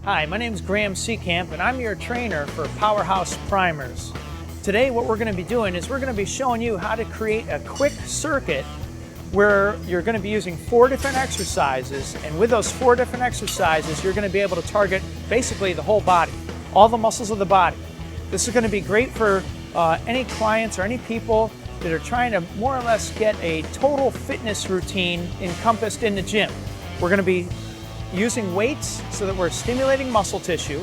Hi, my name is Graham Seekamp and I'm your trainer for Powerhouse Primers. Today what we're going to be doing is we're going to be showing you how to create a quick circuit where you're going to be using 4 different exercises, and with those 4 different exercises you're going to be able to target basically the whole body, all the muscles of the body. This is going to be great for any clients or any people that are trying to more or less get a total fitness routine encompassed in the gym. We're going to be using weights so that we're stimulating muscle tissue,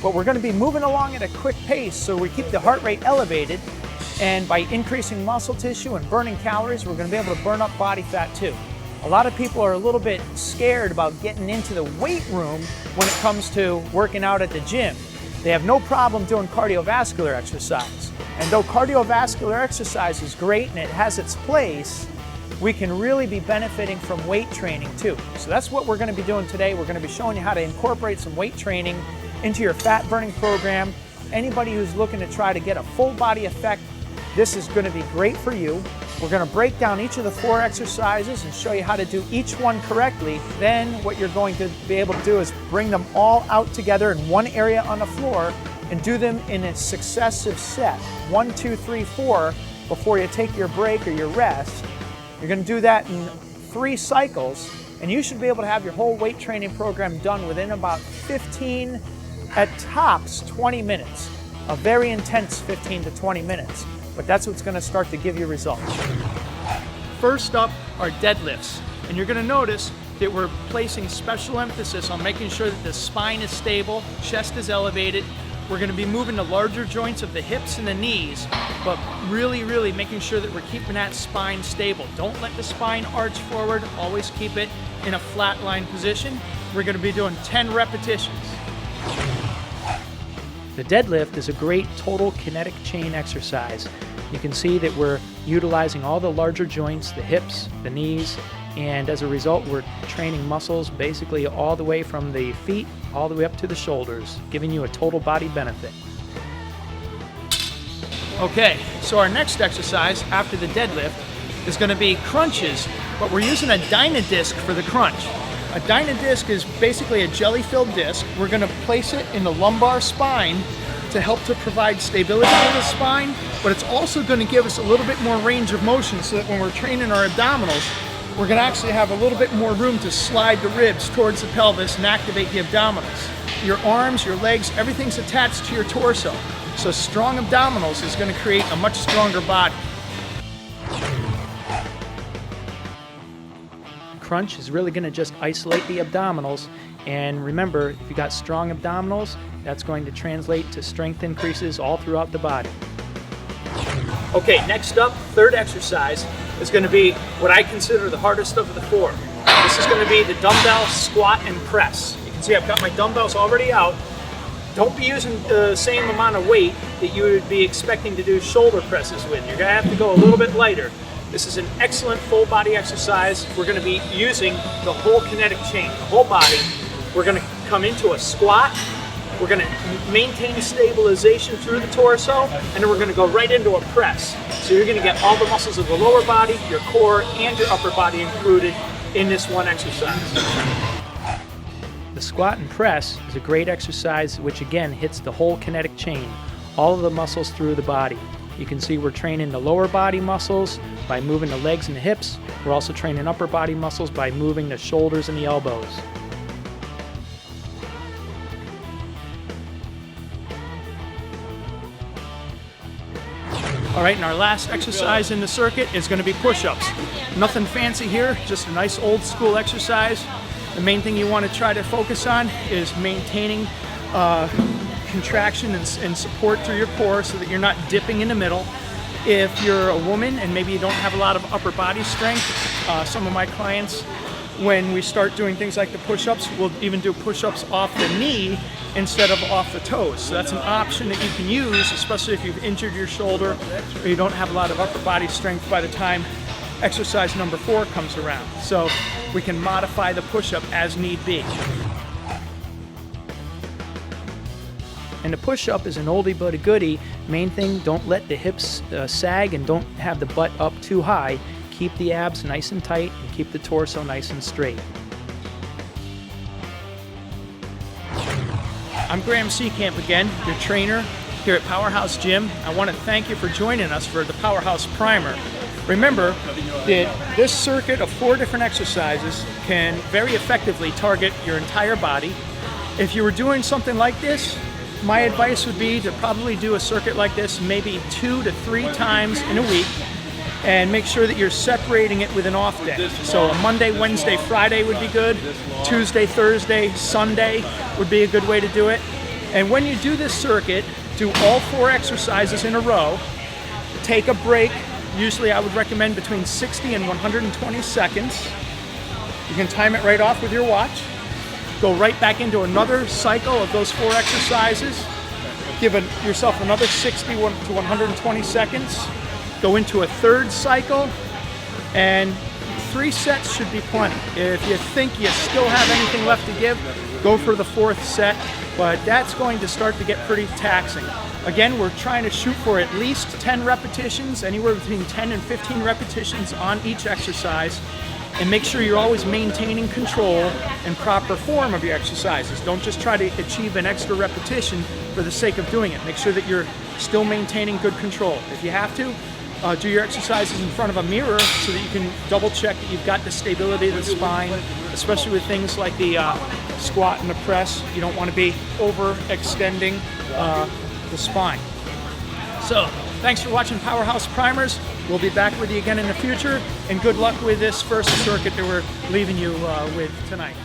but we're going to be moving along at a quick pace so we keep the heart rate elevated, and by increasing muscle tissue and burning calories, we're going to be able to burn up body fat too. A lot of people are a little bit scared about getting into the weight room when it comes to working out at the gym. They have no problem doing cardiovascular exercise. And though cardiovascular exercise is great and it has its place, we can really be benefiting from weight training too. So that's what we're going to be doing today. We're going to be showing you how to incorporate some weight training into your fat burning program. Anybody who's looking to try to get a full body effect, this is going to be great for you. We're going to break down each of the 4 exercises and show you how to do each one correctly. Then what you're going to be able to do is bring them all out together in one area on the floor and do them in a successive set, 1, 2, 3, 4, before you take your break or your rest. You're going to do that in 3 cycles, and you should be able to have your whole weight training program done within about 15, at tops 20 minutes. A very intense 15 to 20 minutes, but that's what's going to start to give you results. First up are deadlifts, and you're going to notice that we're placing special emphasis on making sure that the spine is stable, chest is elevated. We're going to be moving the larger joints of the hips and the knees, but really making sure that we're keeping that spine stable. Don't let the spine arch forward, always keep it in a flat line position. We're going to be doing 10 repetitions. The deadlift is a great total kinetic chain exercise. You can see that we're utilizing all the larger joints, the hips, the knees, and as a result we're training muscles basically all the way from the feet all the way up to the shoulders, giving you a total body benefit. Okay, so our next exercise after the deadlift is going to be crunches, but we're using a Dynadisc for the crunch. A Dynadisc is basically a jelly-filled disc. We're going to place it in the lumbar spine to help to provide stability to the spine, but it's also going to give us a little bit more range of motion so that when we're training our abdominals, we're going to actually have a little bit more room to slide the ribs towards the pelvis and activate the abdominals. Your arms, your legs, everything's attached to your torso. So strong abdominals is going to create a much stronger body. Crunch is really going to just isolate the abdominals, and remember, if you got strong abdominals, that's going to translate to strength increases all throughout the body. Okay, next up, third exercise is going to be what I consider the hardest of the 4. This is going to be the dumbbell squat and press. You can see I've got my dumbbells already out. Don't be using the same amount of weight that you would be expecting to do shoulder presses with. You're going to have to go a little bit lighter. This is an excellent full body exercise. We're going to be using the whole kinetic chain, the whole body. We're going to come into a squat. We're going to maintain stabilization through the torso, and then we're going to go right into a press. So you're going to get all the muscles of the lower body, your core, and your upper body included in this one exercise. The squat and press is a great exercise which again hits the whole kinetic chain, all of the muscles through the body. You can see we're training the lower body muscles by moving the legs and the hips. We're also training upper body muscles by moving the shoulders and the elbows. All right, and our last exercise in the circuit is going to be push-ups. Nothing fancy here, just a nice old school exercise. The main thing you want to try to focus on is maintaining contraction and support through your core so that you're not dipping in the middle. If you're a woman and maybe you don't have a lot of upper body strength, some of my clients, when we start doing things like the push-ups, we'll even do push-ups off the knee instead of off the toes. So that's an option that you can use, especially if you've injured your shoulder or you don't have a lot of upper body strength by the time exercise number 4 comes around. So we can modify the push-up as need be. And the push-up is an oldie but a goodie. Main thing, don't let the hips sag and don't have the butt up too high. Keep the abs nice and tight and keep the torso nice and straight. I'm Graham Seekamp again, your trainer here at Powerhouse Gym. I want to thank you for joining us for the Powerhouse Primer. Remember that this circuit of 4 different exercises can very effectively target your entire body. If you were doing something like this, my advice would be to probably do a circuit like this maybe 2 to 3 times in a week, and make sure that you're separating it with an off day. So a Monday, Wednesday, Friday would be good. Tuesday, Thursday, Sunday would be a good way to do it. And when you do this circuit, do all 4 exercises in a row. Take a break. Usually I would recommend between 60 and 120 seconds. You can time it right off with your watch. Go right back into another cycle of those 4 exercises. Give yourself another 60 to 120 seconds. Go into a 3rd cycle, and 3 sets should be plenty. If you think you still have anything left to give, go for the 4th set, but that's going to start to get pretty taxing. Again, we're trying to shoot for at least 10 repetitions, anywhere between 10 and 15 repetitions on each exercise, and make sure you're always maintaining control and proper form of your exercises. Don't just try to achieve an extra repetition for the sake of doing it. Make sure that you're still maintaining good control. If you have to, do your exercises in front of a mirror so that you can double check that you've got the stability of the spine, especially with things like the squat and the press. You don't want to be overextending the spine. So, thanks for watching Powerhouse Primers. We'll be back with you again in the future, and good luck with this first circuit that we're leaving you with tonight.